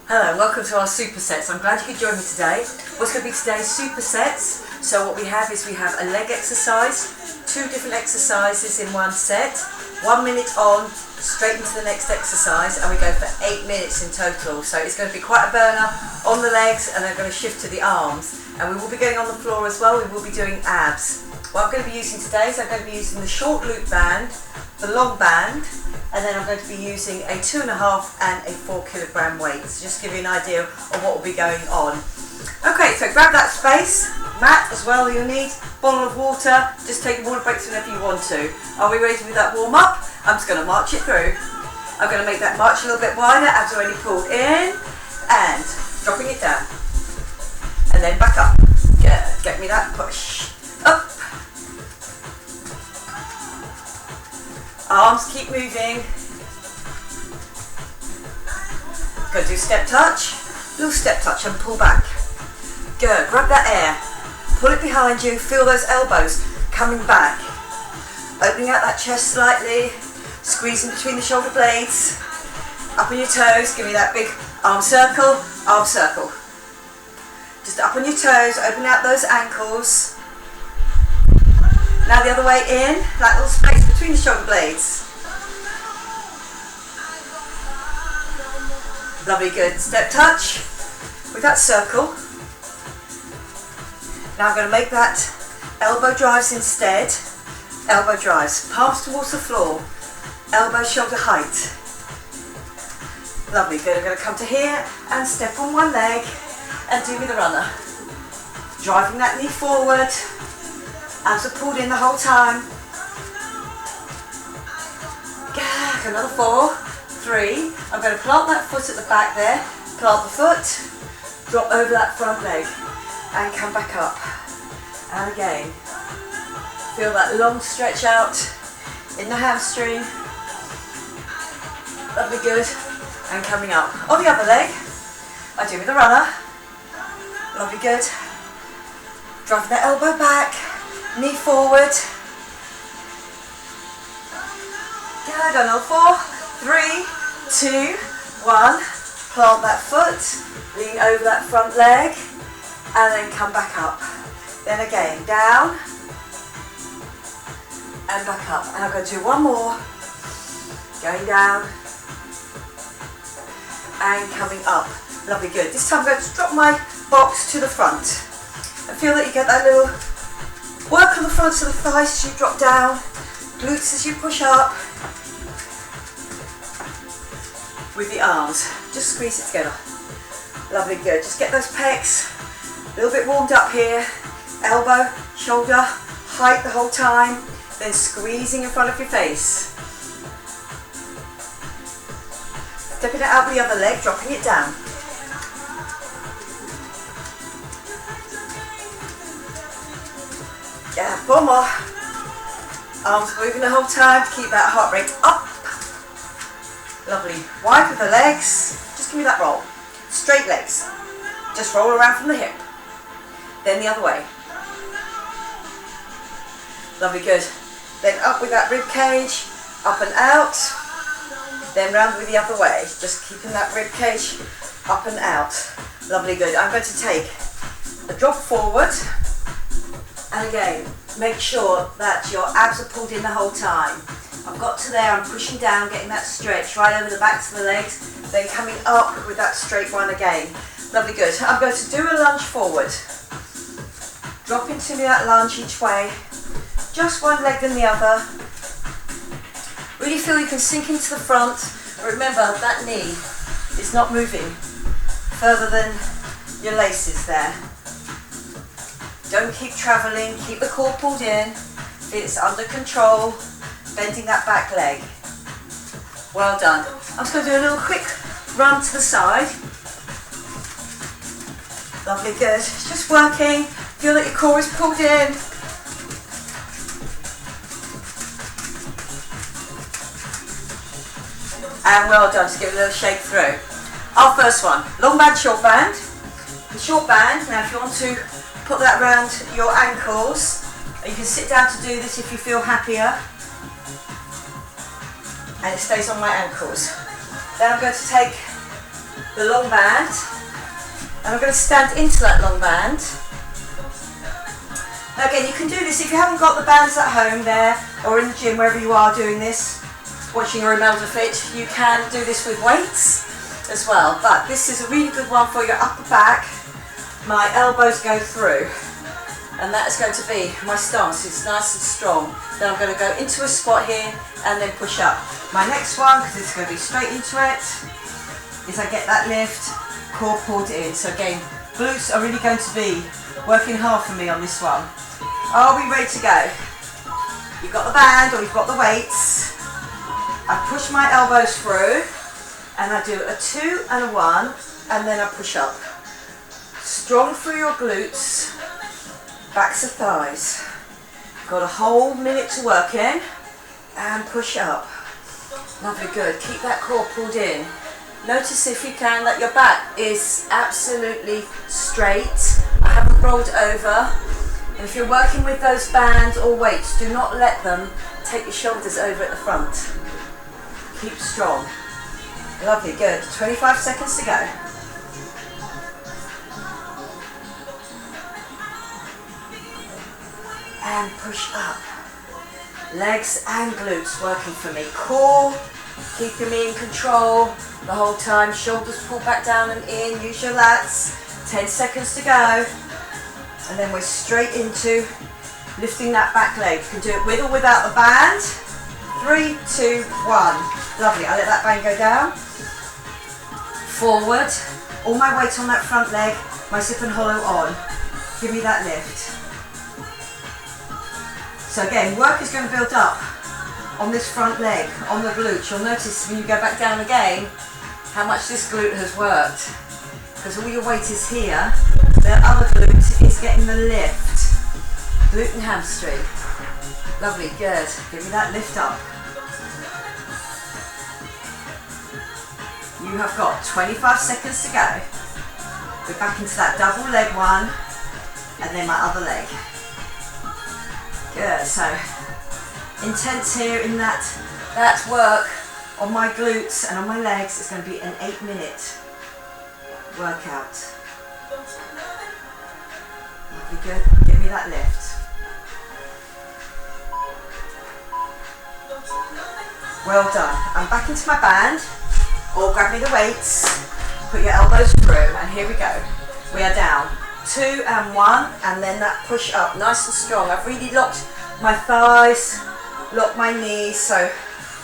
Hello and welcome to our supersets. I'm glad you could join me today. What's going to be today's supersets? So what we have is we have a leg exercise, 2 different exercises in one set, 1 minute on, straight into the next exercise, and we go for 8 minutes in total. So it's going to be quite a burner on the legs, and then I'm going to shift to the arms. And we will be going on the floor as well. We will be doing abs. What I'm going to be using today is I'm going to be using the short loop band, the long band, and then I'm going to be using a 2.5 and a 4 kilogram weight. So just to give you an idea of what will be going on. Okay, so grab that space, mat as well you'll need, bottle of water, just take water breaks whenever you want to. Are we ready with that warm up? I'm just going to march it through. I'm going to make that march a little bit wider, abs already pulled in, and dropping it down. And then back up. Good, get me that push. Up. Arms keep moving. Go do step touch, little step touch and pull back. Good, grab that air, pull it behind you, feel those elbows coming back. Opening out that chest slightly, squeezing between the shoulder blades. Up on your toes, give me that big arm circle, arm circle. Just up on your toes, open out those ankles. Now the other way in, that little space between the shoulder blades. Lovely, good. Step touch with that circle. Now I'm going to make that elbow drives instead. Elbow drives, palms towards the floor, elbow shoulder height. Lovely, good. I'm going to come to here and step on one leg and do with a runner. Driving that knee forward. Abs are pulled in the whole time. Another 4, 3. I'm going to plant that foot at the back there. Plant the foot, drop over that front leg, and come back up. And again, feel that long stretch out in the hamstring. Lovely, good. And coming up. On the other leg, I do with a runner. Lovely, good. Driving that elbow back. Knee forward. Good, on all 4, 3, 2, 1. Plant that foot, lean over that front leg, and then come back up. Then again, down, and back up. And I'm going to do one more. Going down, and coming up. Lovely, good. This time I'm going to drop my box to the front. And feel that you get that little work on the fronts of the thighs as you drop down, glutes as you push up, with the arms. Just squeeze it together. Lovely, good. Just get those pecs a little bit warmed up here. Elbow, shoulder, height the whole time, then squeezing in front of your face. Stepping it out with the other leg, dropping it down. Yeah, 4 more. Arms moving the whole time to keep that heart rate up. Lovely. Wide with the legs. Just give me that roll. Straight legs. Just roll around from the hip. Then the other way. Lovely, good. Then up with that rib cage. Up and out. Then round with the other way. Just keeping that rib cage up and out. Lovely, good. I'm going to take a drop forward. And again, make sure that your abs are pulled in the whole time. I've got to there, I'm pushing down, getting that stretch right over the backs of the legs, then coming up with that straight one again. Lovely, good. I'm going to do a lunge forward. Drop into that lunge each way. Just one leg than the other. Really feel you can sink into the front. Remember, that knee is not moving further than your laces there. Don't keep travelling, keep the core pulled in. It's under control. Bending that back leg. Well done. I'm just going to do a little quick run to the side. Lovely, good. Just working. Feel that your core is pulled in. And well done. Just give it a little shake through. Our first one, long band, short band. The short band, now if you want to put that around your ankles, you can sit down to do this if you feel happier. And it stays on my ankles. Then I'm going to take the long band, and I'm going to stand into that long band. Now again, you can do this if you haven't got the bands at home there, or in the gym, wherever you are doing this, watching your Imeldafit. You can do this with weights as well, but this is a really good one for your upper back. My elbows go through, and that is going to be my stance. It's nice and strong. Then I'm going to go into a squat here and then push up. My next one, because it's going to be straight into it, is I get that lift, core pulled in. So again, glutes are really going to be working hard for me on this one. Are we ready to go? You've got the band, or you've got the weights. I push my elbows through, and I do a 2 and a 1, and then I push up. Strong through your glutes, backs of thighs. Got a whole minute to work in, and push up. Lovely, good. Keep that core pulled in. Notice if you can that your back is absolutely straight. I haven't rolled over. And if you're working with those bands or weights, do not let them take your shoulders over at the front. Keep strong. Lovely, good. 25 seconds to go. And push up. Legs and glutes working for me. Core, keeping me in control the whole time. Shoulders pull back down and in. Use your lats. 10 seconds to go. And then we're straight into lifting that back leg. You can do it with or without the band. 3, 2, 1. Lovely. I let that band go down. Forward. All my weight on that front leg. My zip and hollow on. Give me that lift. So again, work is going to build up on this front leg, on the glute. You'll notice when you go back down again how much this glute has worked. Because all your weight is here, the other glute is getting the lift. Glute and hamstring. Lovely, good. Give me that lift up. You have got 25 seconds to go. We're back into that double leg one, and then my other leg. Good, so intense here in that work on my glutes and on my legs is going to be an 8-minute workout. Lovely, good. Give me that lift. Well done. I'm back into my band, or grab me the weights, put your elbows through, and here we go. We are down. 2 and 1, and then that push up, nice and strong. I've really locked my thighs, locked my knees, so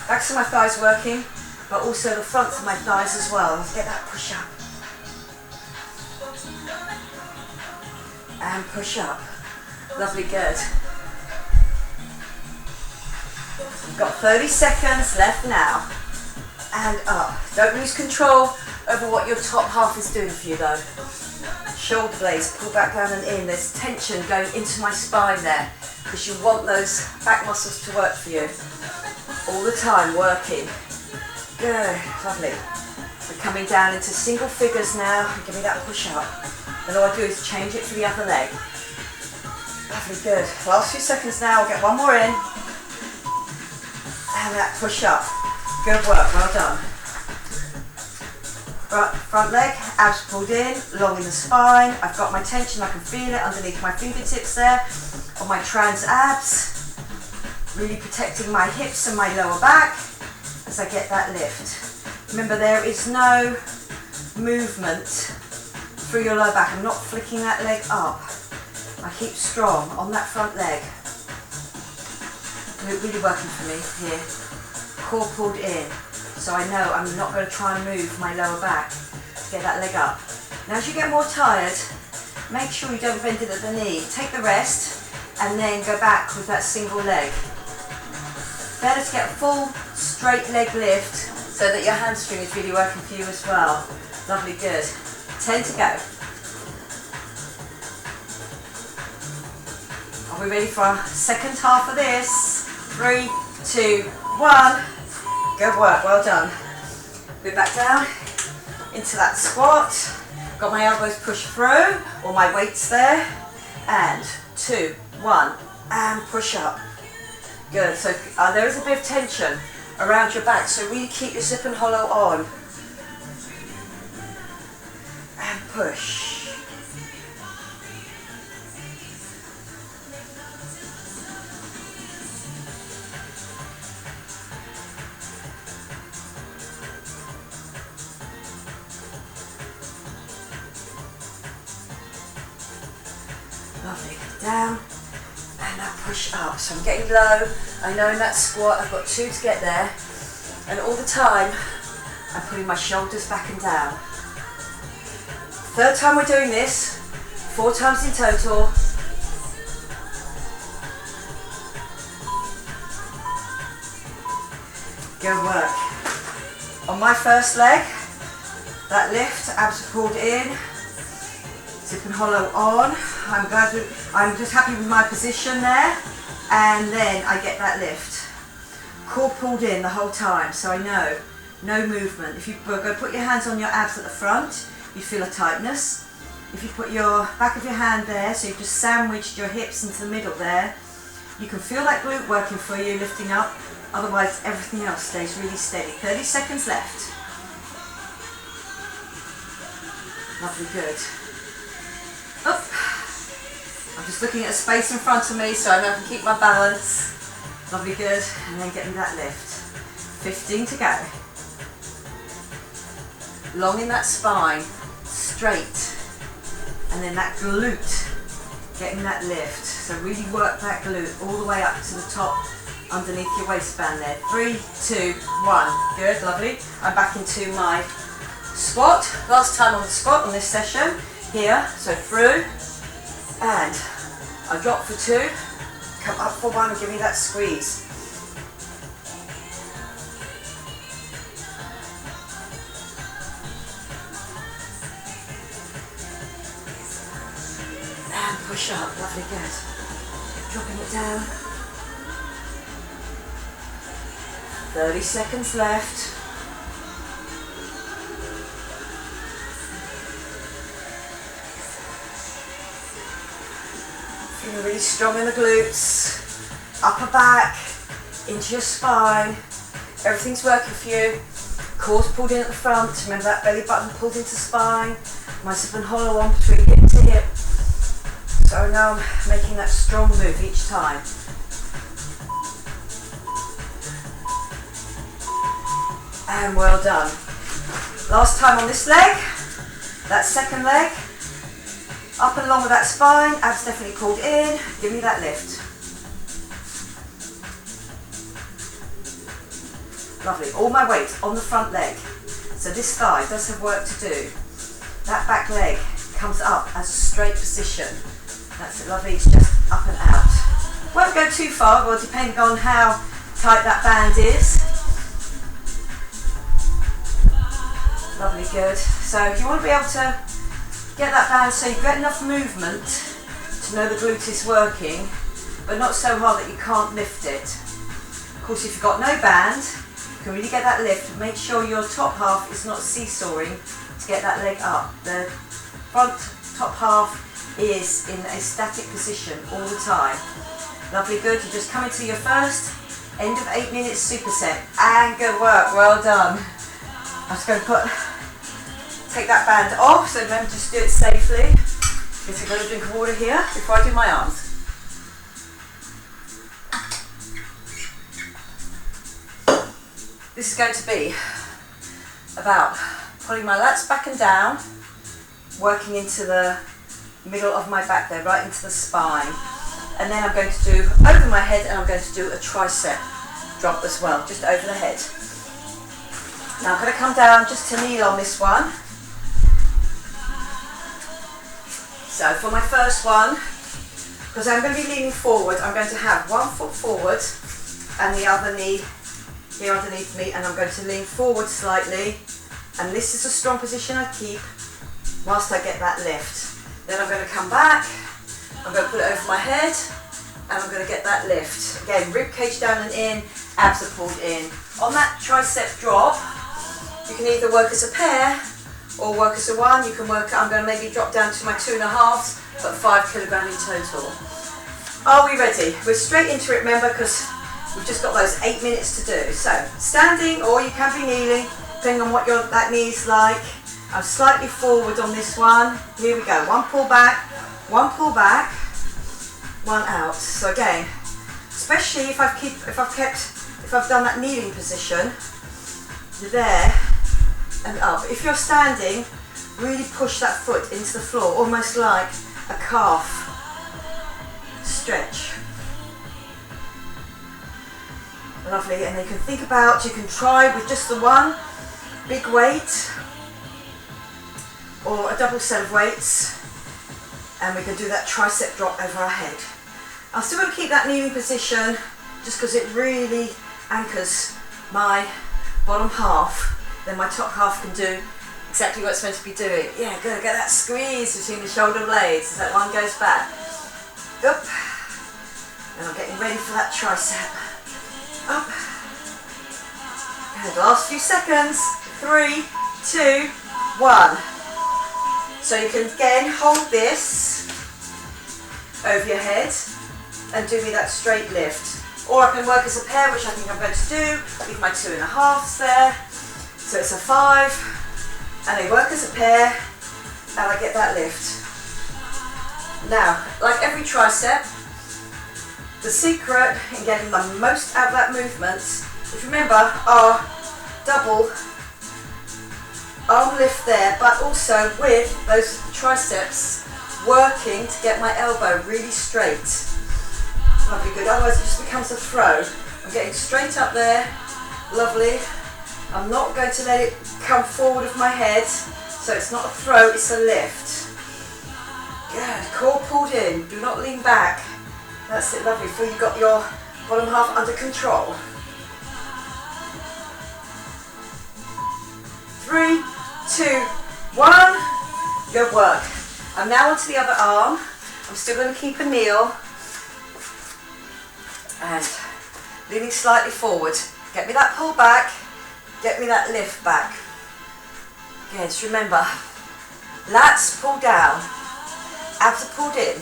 backs of my thighs working, but also the fronts of my thighs as well. Let's get that push up. And push up. Lovely, good. You've got 30 seconds left now. And up. Don't lose control over what your top half is doing for you though. Shoulder blades, pull back down and in. There's tension going into my spine there because you want those back muscles to work for you. All the time working. Good, lovely. We're coming down into single figures now. Give me that push up. Then all I do is change it for the other leg. Lovely, good. Last few seconds now, I'll get one more in. And that push up. Good work, well done. Front leg, abs pulled in, long in the spine. I've got my tension, I can feel it underneath my fingertips there, on my trans abs. Really protecting my hips and my lower back as I get that lift. Remember, there is no movement through your lower back. I'm not flicking that leg up. I keep strong on that front leg. Really working for me here. Core pulled in. So I know I'm not going to try and move my lower back to get that leg up. Now as you get more tired, make sure you don't bend it at the knee. Take the rest and then go back with that single leg. Better to get a full straight leg lift so that your hamstring is really working for you as well. Lovely, good. 10 to go. Are we ready for our second half of this? 3, 2, 1. Good work, well done. We're back down into that squat. Got my elbows pushed through, all my weights there. And 2, 1, and push up. Good, so there is a bit of tension around your back, so really keep your zip and hollow on. and push. Lovely, down, and now push up. So I'm getting low. I know in that squat I've got 2 to get there, and all the time I'm putting my shoulders back and down. 3rd time we're doing this, 4 times in total. Good work. On my first leg, that lift, abs are pulled in, zip and hollow on. I'm just happy with my position there, and then I get that lift. Core pulled in the whole time, so I know no movement. If you go put your hands on your abs at the front, you feel a tightness. If you put your back of your hand there, so you've just sandwiched your hips into the middle there, you can feel that glute working for you, lifting up. Otherwise, everything else stays really steady. 30 seconds left. Lovely, good. Up. I'm just looking at a space in front of me so I know I can keep my balance. Lovely, good. And then getting that lift. 15 to go. Long in that spine, straight. And then that glute, getting that lift. So really work that glute all the way up to the top, underneath your waistband there. 3, 2, 1. Good, lovely. I'm back into my squat. Last time on the squat on this session. Here, so through, and I drop for 2, come up for 1, and give me that squeeze. And push up, lovely, good. Dropping it down. 30 seconds left. Feeling really strong in the glutes, upper back, into your spine. Everything's working for you. Core's pulled in at the front. Remember that belly button pulled into spine. My zip and hollow on between hip to hip. So now I'm making that strong move each time. And well done. Last time on this leg, that second leg. Up and along with that spine, abs definitely pulled in. Give me that lift. Lovely. All my weight on the front leg. So this thigh does have work to do. That back leg comes up as a straight position. That's it, lovely. It's just up and out. Won't go too far, well, depending on how tight that band is. Lovely, good. So if you want to be able to get that band so you get enough movement to know the glute is working, but not so hard that you can't lift it. Of course, if you've got no band, you can really get that lift. Make sure your top half is not seesawing to get that leg up. The front top half is in a static position all the time. Lovely, good. You just come into your first end of 8 minutes superset, and good work, well done. I'm just going to take that band off, so remember just do it safely. Get a little drink of water here before I do my arms. This is going to be about pulling my lats back and down, working into the middle of my back there, right into the spine. And then I'm going to do over my head, and I'm going to do a tricep drop as well, just over the head. Now I'm going to come down just to kneel on this one. So for my first one, because I'm going to be leaning forward, I'm going to have one foot forward and the other knee here underneath me, and I'm going to lean forward slightly, and this is a strong position I keep whilst I get that lift. Then I'm going to come back, I'm going to put it over my head, and I'm going to get that lift. Again, rib cage down and in, abs are pulled in. On that tricep drop, you can either work as a pair or work as a one. You can work, I'm going to maybe drop down to my 2.5, but 5 kilogram in total. Are we ready? We're straight into it, remember, because we've just got those 8 minutes to do. So, standing, or you can be kneeling, depending on what that knee is like. I'm slightly forward on this one. Here we go. One pull back, one out. So again, especially if I've done that kneeling position, you're there and up. If you're standing, really push that foot into the floor, almost like a calf stretch. Lovely, and you can think about, you can try with just the one big weight or a double set of weights, and we can do that tricep drop over our head. I'm still going to keep that kneeling position just because it really anchors my bottom half, then my top half can do exactly what it's meant to be doing. Yeah, good, get that squeeze between the shoulder blades as that one goes back. Up, and I'm getting ready for that tricep. Up. Good, last few seconds. 3, 2, 1. So you can again hold this over your head and do me that straight lift. Or I can work as a pair, which I think I'm going to do, with my 2.5s there. So it's a 5, and they work as a pair, and I get that lift. Now, like every tricep, the secret in getting the most out of that movement, if you remember, our double arm lift there, but also with those triceps working to get my elbow really straight. Lovely, good, otherwise it just becomes a throw. I'm getting straight up there, lovely. I'm not going to let it come forward of my head, so it's not a throw, it's a lift. Good, core pulled in, do not lean back. That's it, lovely, before you've got your bottom half under control. 3, 2, 1, good work. I'm now onto the other arm. I'm still going to keep a kneel and leaning slightly forward. Get me that pull back, get me that lift back. Again, just remember, lats pull down, abs are pulled in.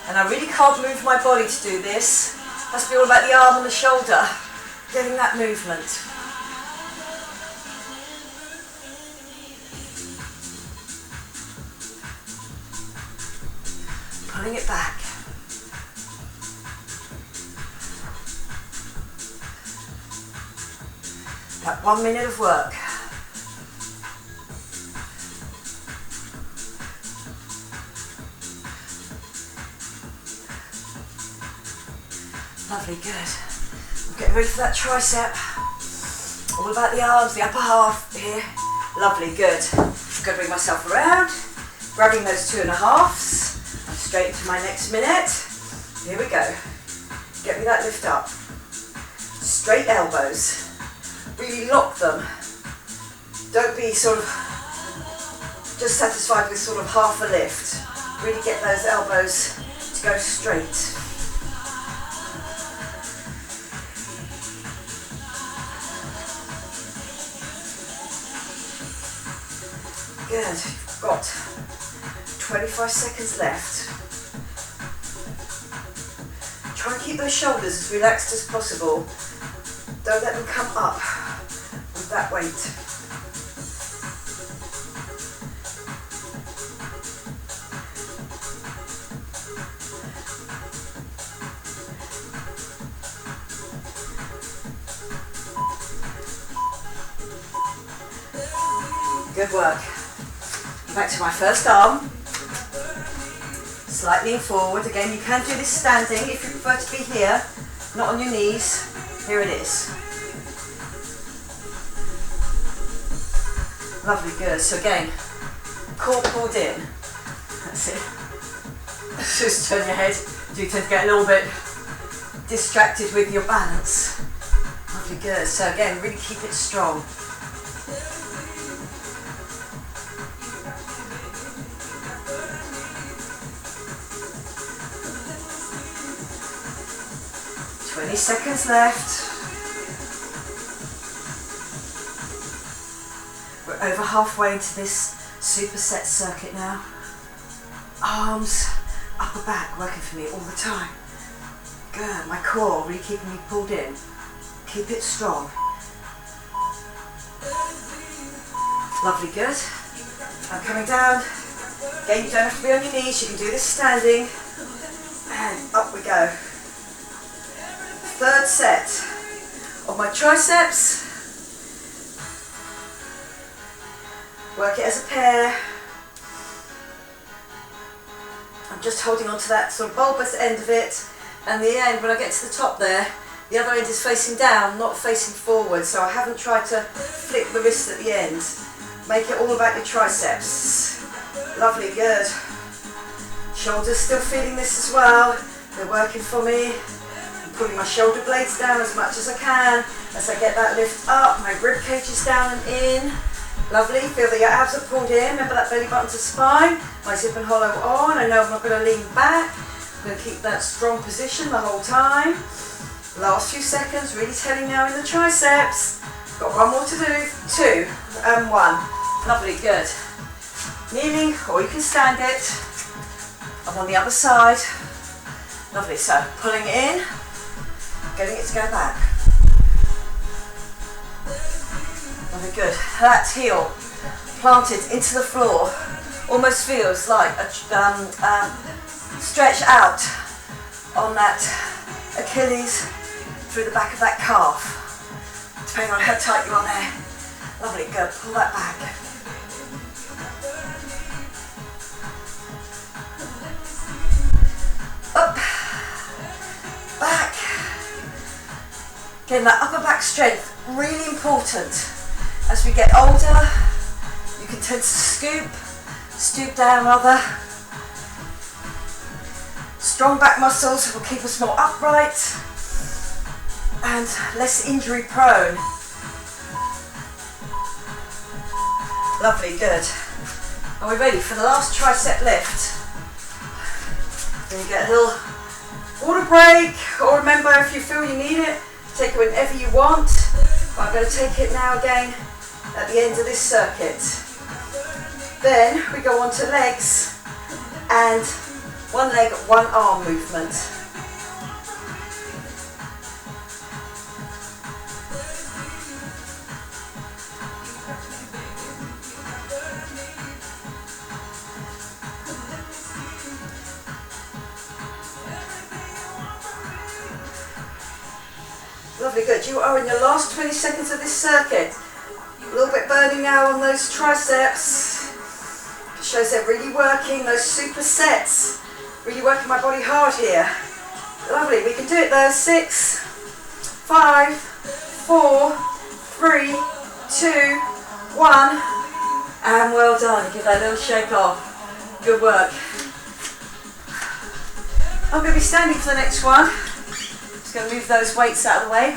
And I really can't move my body to do this. It has to be all about the arm and the shoulder, getting that movement. Pulling it back. About 1 minute of work. Lovely, good. I'm getting ready for that tricep. All about the arms, the upper half here. Lovely, good. I'm going to bring myself around, grabbing those 2.5s. I'm straight into my next minute. Here we go. Get me that lift up. Straight elbows. Really lock them. Don't be sort of just satisfied with sort of half a lift. Really get those elbows to go straight. Good, you've got 25 seconds left. Try and keep those shoulders as relaxed as possible. Don't let them come up with that weight. Good work. Back to my first arm. Slightly forward. Again, you can do this standing if you prefer to be here, not on your knees. Here it is. Lovely, good. So again, core pulled in. That's it. Just turn your head. You tend to get a little bit distracted with your balance. Lovely, good. So again, really keep it strong. Seconds left. We're over halfway into this superset circuit now. Arms, upper back working for me all the time. Good, my core really keeping me pulled in. Keep it strong. Lovely, good. I'm coming down. Again, you don't have to be on your knees, you can do this standing. And up we go. Third set of my triceps. Work it as a pair. I'm just holding on to that sort of bulbous end of it, and the end, when I get to the top there, the other end is facing down, not facing forward, so I haven't tried to flip the wrist at the end. Make it all about your triceps. Lovely, good. Shoulders still feeling this as well. They're working for me. I'm pulling my shoulder blades down as much as I can as I get that lift up. My rib cage is down and in. Lovely, feel that your abs are pulled in. Remember that belly button to spine. My zip and hollow on. I know I'm not going to lean back. I'm going to keep that strong position the whole time. Last few seconds, really telling now in the triceps. Got one more to do. 2 and 1. Lovely, good. Kneeling, or you can stand it. I'm on the other side. Lovely, so pulling it in, getting it to go back. Lovely, good. That heel planted into the floor almost feels like a stretch out on that Achilles through the back of that calf, depending on how tight you are there. Lovely, good. Pull that back. Up, back. Getting that upper back strength, really important. As we get older, you can tend to stoop down rather. Strong back muscles will keep us more upright and less injury prone. Lovely, good. Are we ready for the last tricep lift? Then you get a little water break, or remember, if you feel you need it, take it whenever you want. But I'm going to take it now again at the end of this circuit. Then we go on to legs and one leg, one arm movement. Lovely, good. You are in your last 20 seconds of this circuit. A little bit burning now on those triceps. It shows they're really working, those supersets. Really working my body hard here. Lovely, we can do it though. 6, 5, 4, 3, 2, 1. And well done. Give that a little shake off. Good work. I'm going to be standing for the next one. Just going to move those weights out of the way.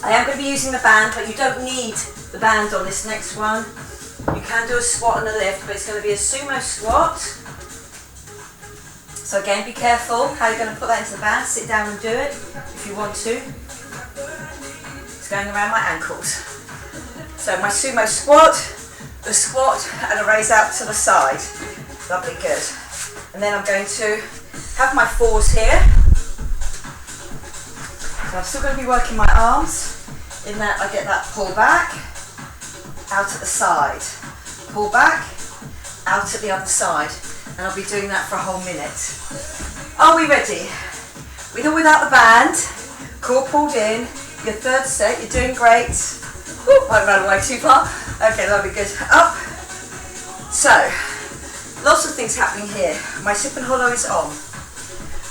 I am going to be using the band, but you don't need the band on this next one. You can do a squat and a lift, but it's going to be a sumo squat. So again, be careful how you're going to put that into the band. Sit down and do it if you want to. It's going around my ankles. So my sumo squat, the squat, and a raise out to the side. Lovely, good. And then I'm going to have my fours here. So I'm still going to be working my arms, in that I get that pull back, out at the side, pull back, out at the other side, and I'll be doing that for a whole minute. Are we ready? With or without the band, core pulled in, your third set, you're doing great. Woo, I ran away too far. Okay, lovely, good. Up. So, lots of things happening here. My zip and hollow is on.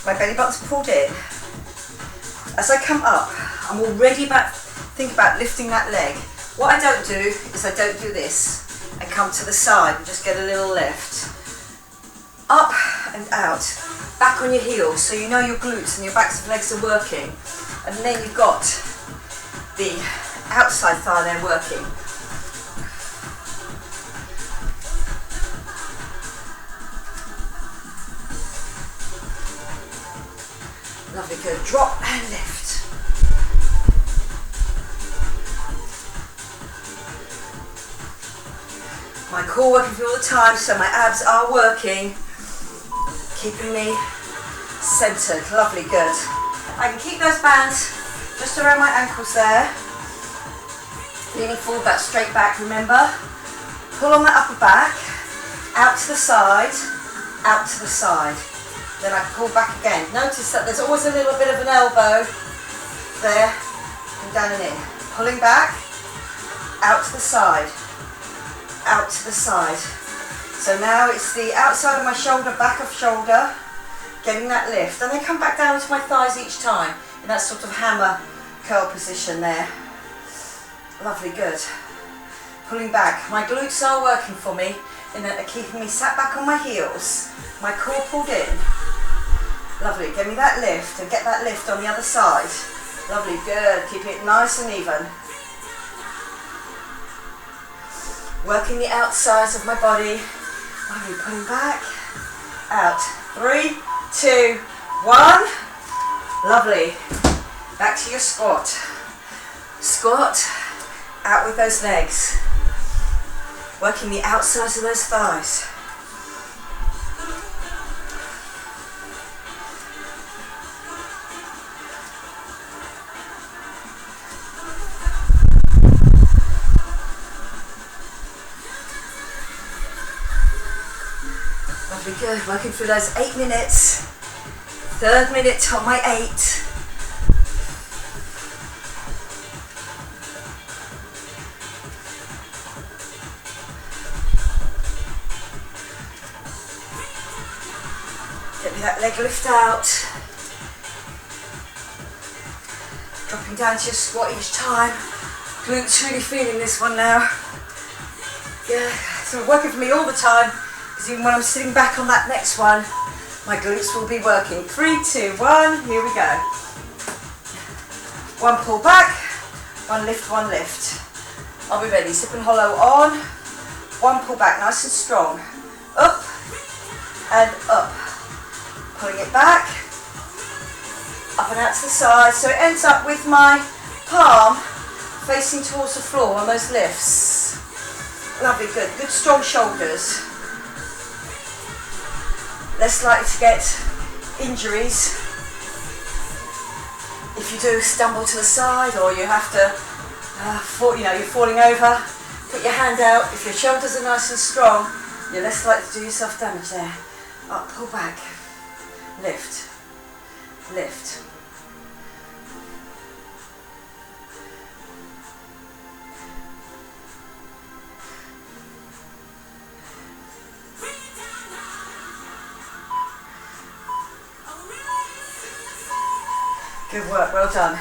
My belly button's pulled in. As I come up, I'm already think about lifting that leg. What I don't do is I don't do this and come to the side and just get a little lift. Up and out, back on your heels, so you know your glutes and your backs of legs are working. And then you've got the outside thigh there working. Lovely, good. Drop and lift. My core working for all the time, so my abs are working, keeping me centered. Lovely, good. I can keep those bands just around my ankles there. Leaning forward, that straight back, remember. Pull on that upper back, out to the side, out to the side. Then I pull back again. Notice that there's always a little bit of an elbow there, and down and in. Pulling back, out to the side, out to the side. So now it's the outside of my shoulder, back of shoulder, getting that lift. And then come back down to my thighs each time, in that sort of hammer curl position there. Lovely, good. Pulling back. My glutes are working for me, in that they're keeping me sat back on my heels. My core pulled in. Lovely, give me that lift, and get that lift on the other side. Lovely, good. Keep it nice and even. Working the outsides of my body. Lovely, pulling back, out. 3, 2, 1. Lovely. Back to your squat. Squat, out with those legs. Working the outsides of those thighs. Lovely, good. Working through those 8 minutes. 3rd minute on my 8. Get me that leg lift out. Dropping down to your squat each time. Glutes really feeling this one now. Yeah, it's been working for me all the time. Even when I'm sitting back on that next one, my glutes will be working. 3, 2, 1, here we go. 1 pull back, 1 lift, 1 lift. I'll be ready, zip and hollow on. 1 pull back, nice and strong. Up and up. Pulling it back, up and out to the side. So it ends up with my palm facing towards the floor on those lifts. Lovely, good. Good strong shoulders. Less likely to get injuries if you do stumble to the side, or you have to, you're falling over. Put your hand out. If your shoulders are nice and strong, you're less likely to do yourself damage there. Up, pull back, lift, lift. Good work, well done.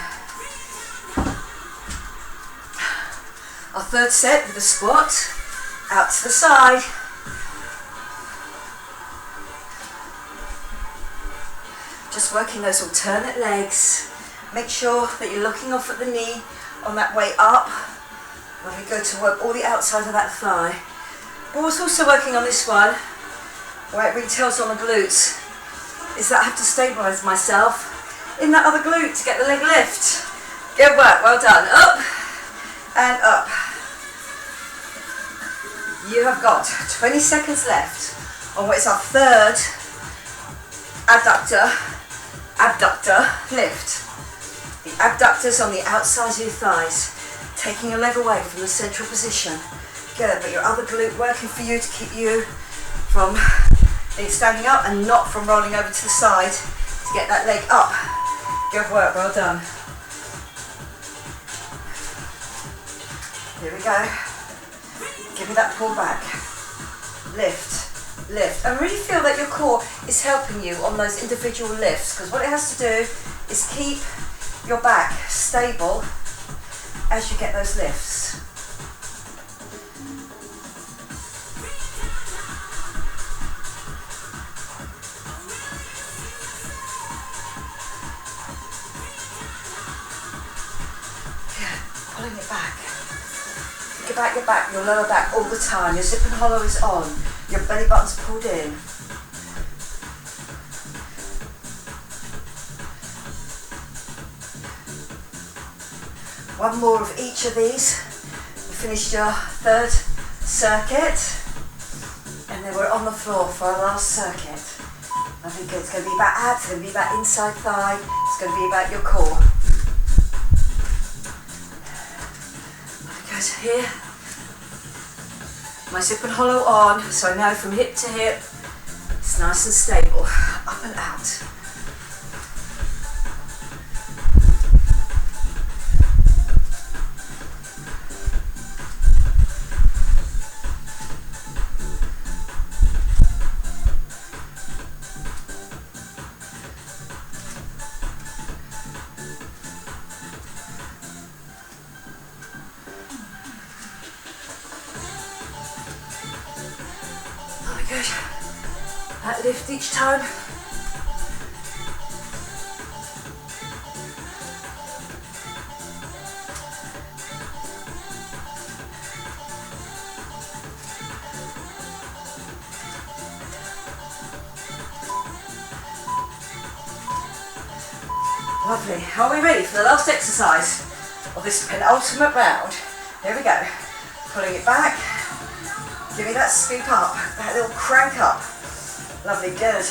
Our 3rd set with a squat, out to the side. Just working those alternate legs. Make sure that you're looking off at the knee on that way up. Lovely, good to work all the outside of that thigh. But what's also working on this one, where it really tells on the glutes, is that I have to stabilise myself in that other glute to get the leg lift. Good work, well done. Up and up. You have got 20 seconds left on what is our 3rd abductor lift. The abductors on the outside of your thighs, taking a leg away from the central position. Good, but your other glute working for you to keep you from standing up and not from rolling over to the side to get that leg up. Good work, well done. Here we go. Give me that pull back. Lift, lift. And really feel that your core is helping you on those individual lifts, because what it has to do is keep your back stable as you get those lifts. Pulling it back. Get back, your lower back all the time. Your zip and hollow is on. Your belly button's pulled in. One more of each of these. You finished your 3rd circuit. And then we're on the floor for our last circuit. Lovely, good. It's going to be about abs, it's going to be about inside thigh. It's going to be about your core. guys, here. My zip and hollow on, so I know from hip to hip, it's nice and stable, up and out. Good. That lift each time. Lovely. Are we ready for the last exercise of this penultimate round? Here we go. Pulling it back. Give me that scoop up, that little crank up. Lovely, good.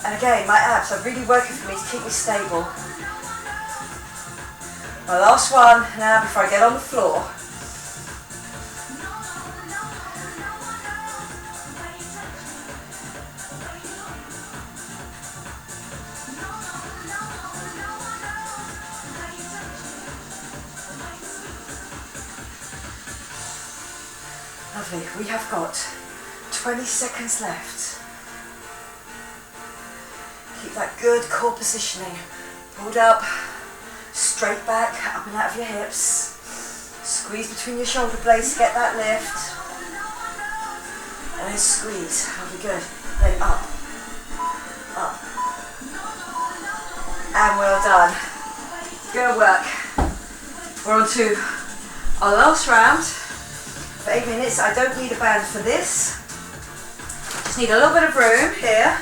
And again, my abs are really working for me to keep me stable. My last one now before I get on the floor. Lovely, we have got 20 seconds left. Keep that good core positioning. Pulled up, straight back, up and out of your hips. Squeeze between your shoulder blades to get that lift. And then squeeze, that'll be good. Then up, up. And well done. Good work. We're on to our last round. For 8 minutes, I don't need a band for this. Just need a little bit of room here.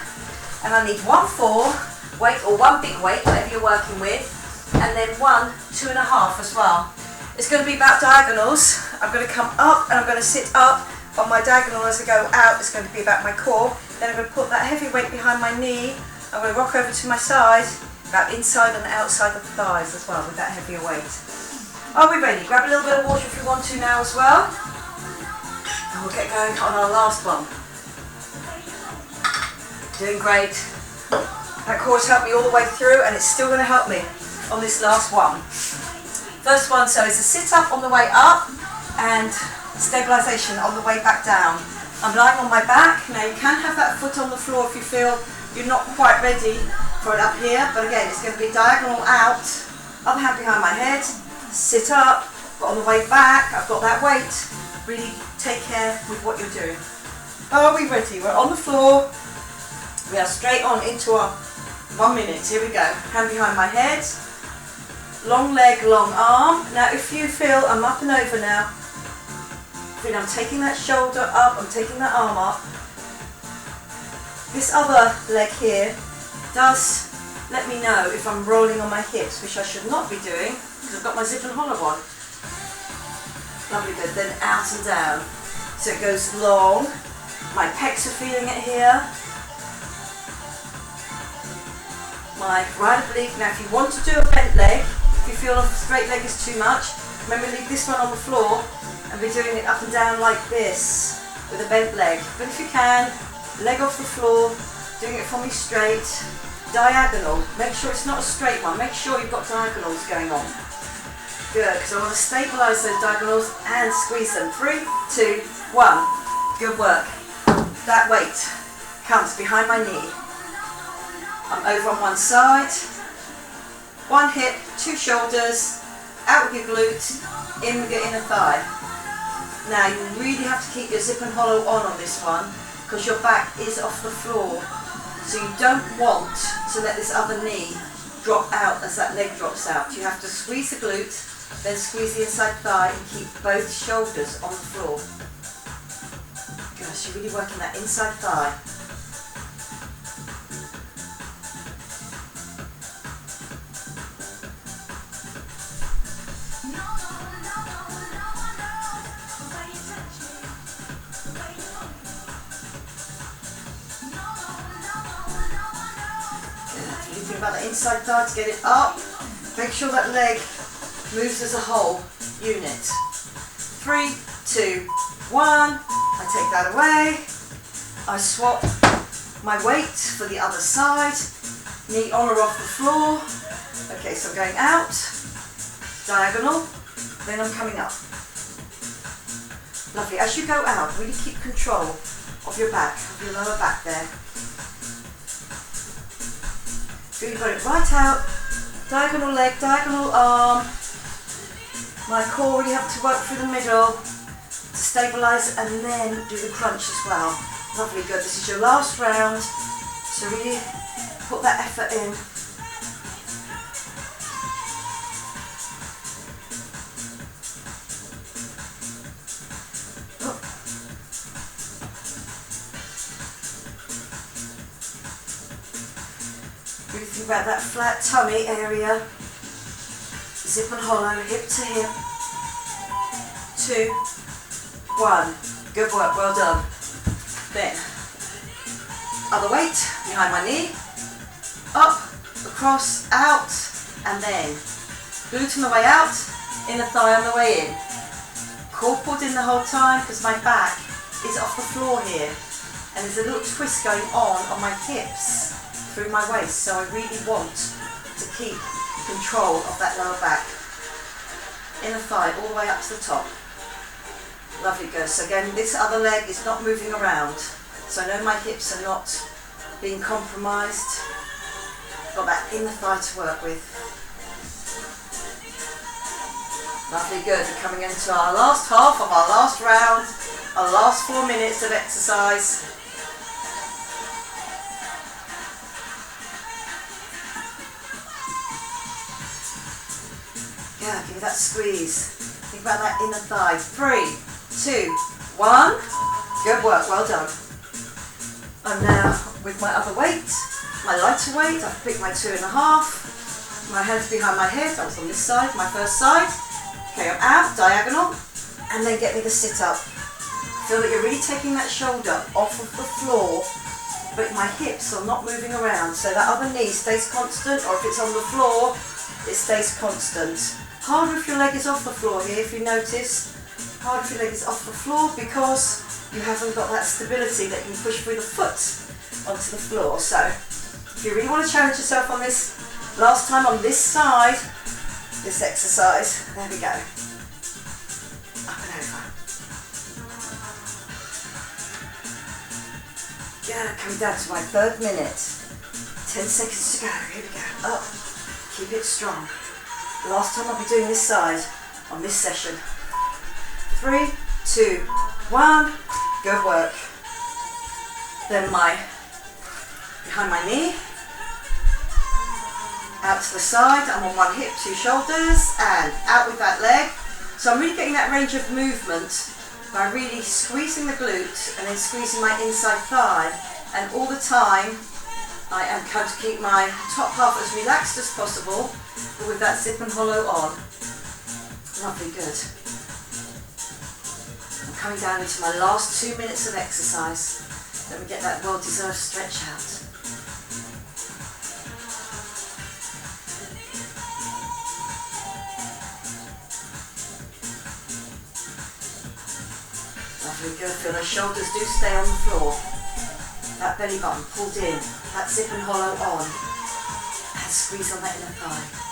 And I need 1-4 weight or one big weight, whatever you're working with. And then 1 2.5 as well. It's going to be about diagonals. I'm going to come up and I'm going to sit up on my diagonal as I go out. It's going to be about my core. Then I'm going to put that heavy weight behind my knee. I'm going to rock over to my side, about inside and outside of the thighs as well with that heavier weight. Are we ready? Grab a little bit of water if you want to now as well. And we'll get going on our last one. Doing great. That core's helped me all the way through and it's still going to help me on this last one. First one, so it's a sit up on the way up and stabilisation on the way back down. I'm lying on my back. Now you can have that foot on the floor if you feel you're not quite ready for it up here, but again it's going to be diagonal out, other hand behind my head, sit up, but on the way back I've got that weight. Really take care with what you're doing. Are we ready? We're on the floor. We are straight on into our 1 minute. Here we go. Hand behind my head. Long leg, long arm. Now if you feel, I'm up and over now. I'm taking that shoulder up, I'm taking that arm up. This other leg here does let me know if I'm rolling on my hips, which I should not be doing because I've got my zip and hollow on. Lovely, good. Then out and down. So it goes long. My pecs are feeling it here. My right oblique. Now if you want to do a bent leg, if you feel a straight leg is too much, remember leave this one on the floor and be doing it up and down like this with a bent leg. But if you can, leg off the floor, doing it for me straight, diagonal. Make sure it's not a straight one, make sure you've got diagonals going on. Good, because I want to stabilise those diagonals and squeeze them. 3, 2, 1. Good work. That weight comes behind my knee. I'm over on one side, one hip, 2 shoulders, out with your glute, in with your inner thigh. Now you really have to keep your zip and hollow on this one because your back is off the floor. So you don't want to let this other knee drop out as that leg drops out. You have to squeeze the glute, then squeeze the inside thigh and keep both shoulders on the floor. Gosh, you're really working that inside thigh. About the inside thigh to get it up. Make sure that leg moves as a whole unit. 3, 2, 1. I take that away. I swap my weight for the other side. Knee on or off the floor. Okay, so I'm going out, diagonal, then I'm coming up. Lovely. As you go out, really keep control of your back, of your lower back there. So you've got it right out, diagonal leg, diagonal arm. My core really have to work through the middle to stabilise and then do the crunch as well. Lovely, good. This is your last round, so really put that effort in. Really think about that flat tummy area. Zip and hollow, hip to hip. 2, 1. Good work, well done. Then, other weight behind my knee. Up, across, out, and then glute on the way out, inner thigh on the way in. Core pulled in the whole time because my back is off the floor here. And there's a little twist going on my hips through my waist, so I really want to keep control of that lower back. Inner thigh all the way up to the top. Lovely, good. So again, this other leg is not moving around, so I know my hips are not being compromised. Got that inner thigh to work with. Lovely, good. We're coming into our last half of our last round, our last 4 minutes of exercise. Yeah, give me that squeeze. Think about that inner thigh. 3, 2, 1. Good work, well done. I'm now with my other weight, my lighter weight. I've picked my 2.5. My hands behind my head. I was on this side, my first side. Okay, I'm out, diagonal, and then get me the sit up. Feel that you're really taking that shoulder off of the floor, but my hips are not moving around. So that other knee stays constant, or if it's on the floor, it stays constant. Harder if your leg is off the floor here, if you notice. Harder if your leg is off the floor because you haven't got that stability that you can push through the foot onto the floor. So if you really want to challenge yourself on this, last time on this side, this exercise, there we go. Up and over. Yeah, coming down to my 3rd minute. 10 seconds to go, here we go. Up, keep it strong. Last time I'll be doing this side on this session. 3, 2, 1. Good work. Then behind my knee. Out to the side. I'm on one hip, 2 shoulders, and out with that leg. So I'm really getting that range of movement by really squeezing the glute and then squeezing my inside thigh. And all the time, I am trying to keep my top half as relaxed as possible, but with that zip and hollow on. Lovely, good. I'm coming down into my last 2 minutes of exercise. Let me get that well-deserved stretch out. Lovely, good. Feel those shoulders do stay on the floor. That belly button pulled in, that zip and hollow on, and squeeze on that inner thigh.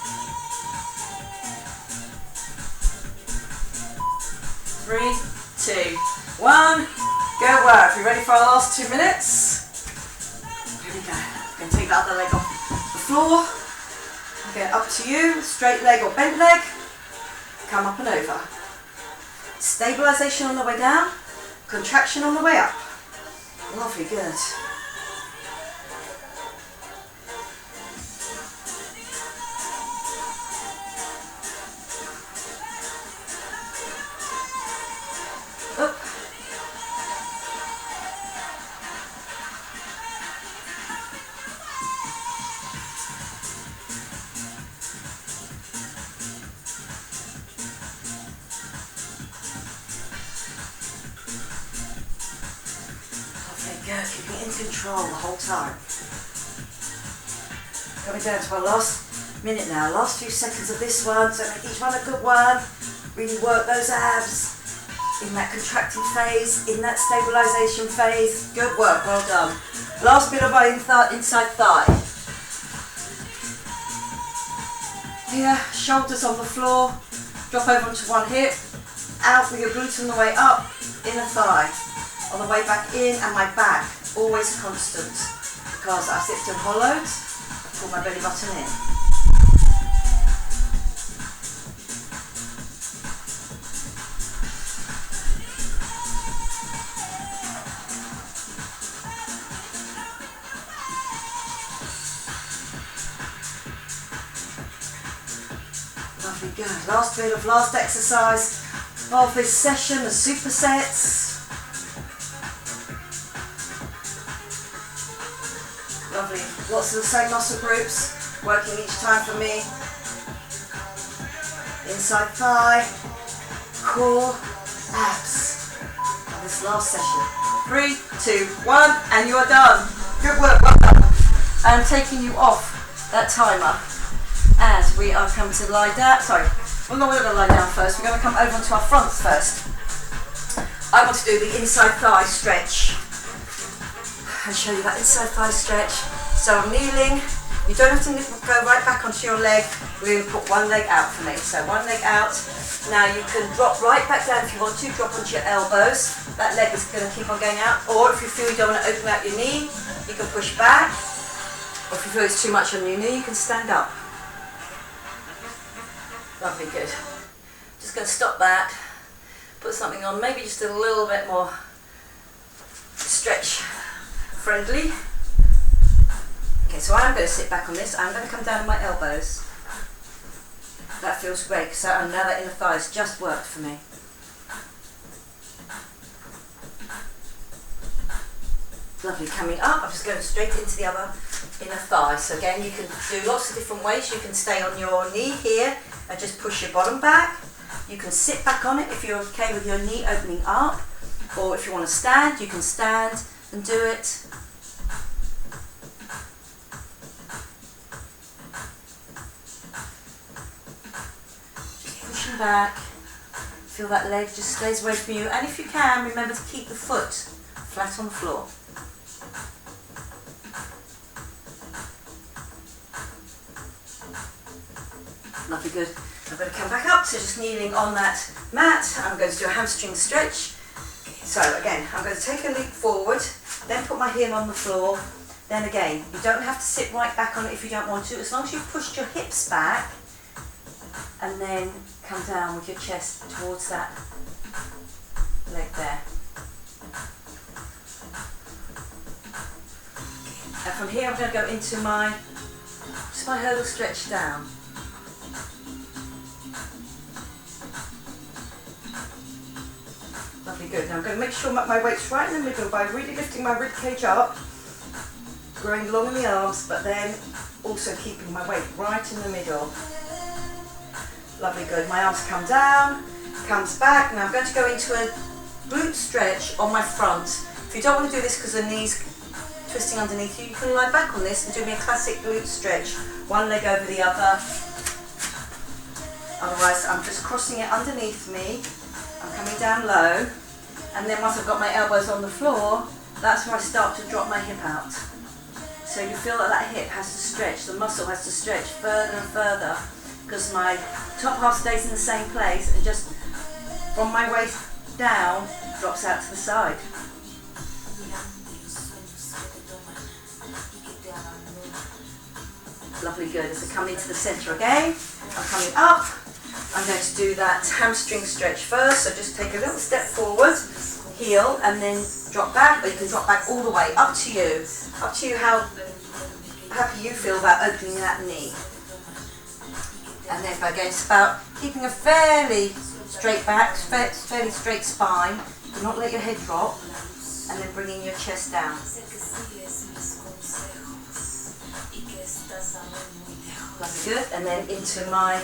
3, 2, 1. Good work. You ready for our last 2 minutes? Here we go. I'm going to take the other leg off the floor. Again, up to you. Straight leg or bent leg. Come up and over. Stabilisation on the way down. Contraction on the way up. Lovely, good. Up. Good, keeping it in control the whole time. Coming down to our last minute now, last few seconds of this one, so make each one a good one. Really work those abs, in that contracting phase, in that stabilisation phase. Good work, well done. Last bit of our inside thigh. Here, shoulders on the floor, drop over onto one hip, out with your glutes on the way up, inner thigh, on the way back in, and my back, always constant, because I sit and hollowed, pull my belly button in. Lovely, good. Last bit of last exercise of this session, the supersets. Lovely. Lots of the same muscle groups working each time for me. Inside thigh, core, abs. This last session. 3, 2, 1, and you are done. Good work, well done. I'm taking you off that timer. And we are coming to lie down. Sorry, well, no, we're going to lie down first. We're going to come over onto our fronts first. I want to do the inside thigh stretch and show you that inside thigh stretch. So I'm kneeling. You don't have to go right back onto your leg. We're going to put one leg out for me. So one leg out. Now you can drop right back down if you want to. Drop onto your elbows. That leg is going to keep on going out. Or if you feel you don't want to open out your knee, you can push back. Or if you feel it's too much on your knee, you can stand up. Lovely, good. Just going to stop that, put something on, maybe just a little bit more stretch friendly. Okay, so I'm going to sit back on this. I'm going to come down on my elbows. That feels great, because now that inner thigh's just worked for me. Lovely, coming up, I'm just going straight into the other inner thigh. So again, you can do lots of different ways. You can stay on your knee here and just push your bottom back. You can sit back on it if you're okay with your knee opening up, or if you want to stand, you can stand and do it. Just pushing back, feel that leg just stays away from you, and if you can, remember to keep the foot flat on the floor. Lovely, good. I'm going to come back up, so just kneeling on that mat. I'm going to do a hamstring stretch. So again, I'm going to take a leap forward, then put my heel on the floor. Then again, you don't have to sit right back on it if you don't want to, as long as you've pushed your hips back, and then come down with your chest towards that leg there. And from here, I'm going to go into my hurdle stretch down. Lovely, good. Now I'm going to make sure my weight's right in the middle by really lifting my rib cage up, growing long in the arms, but then also keeping my weight right in the middle. Lovely, good. My arms come down, comes back. Now I'm going to go into a glute stretch on my front. If you don't want to do this because the knee's twisting underneath you, you can lie back on this and do me a classic glute stretch. One leg over the other. Otherwise, I'm just crossing it underneath me. I'm coming down low, and then once I've got my elbows on the floor, that's where I start to drop my hip out. So you feel that that hip has to stretch, the muscle has to stretch further and further, because my top half stays in the same place, and just from my waist down, drops out to the side. Lovely, good. As I come into the centre again, I'm coming up. I'm going to do that hamstring stretch first, so just take a little step forward, heel, and then drop back, or you can drop back all the way, up to you. Up to you how happy you feel about opening that knee. And then again, it's about keeping a fairly straight back, fairly straight spine. Do not let your head drop, and then bringing your chest down. That's good, and then into my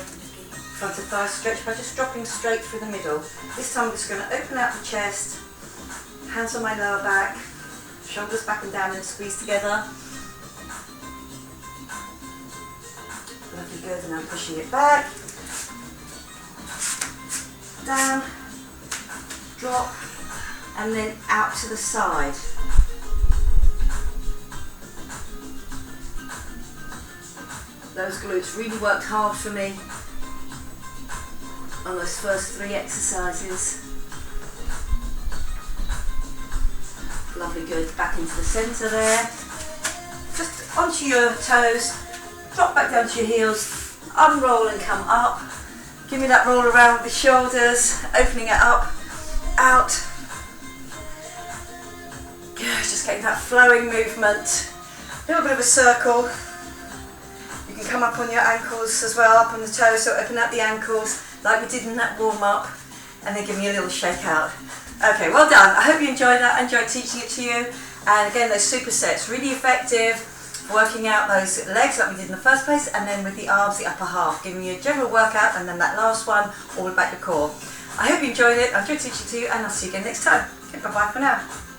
front of thigh stretch by just dropping straight through the middle. This time I'm just going to open out the chest, hands on my lower back, shoulders back and down and squeeze together. Lovely, good, and I'm pushing it back, down, drop, and then out to the side. Those glutes really worked hard for me on those first 3 exercises. Lovely, good. Back into the centre there. Just onto your toes, drop back down to your heels, unroll and come up. Give me that roll around with the shoulders, opening it up, out. Good, just getting that flowing movement. A little bit of a circle. You can come up on your ankles as well, up on the toes, so open up the ankles like we did in that warm-up, and then give me a little shake out. Okay, well done. I hope you enjoyed that. I enjoyed teaching it to you. And again, those supersets, really effective, working out those legs like we did in the first place, and then with the arms, the upper half, giving you a general workout, and then that last one, all the way back to core. I hope you enjoyed it. I enjoyed teaching it to you, and I'll see you again next time. Okay, bye-bye for now.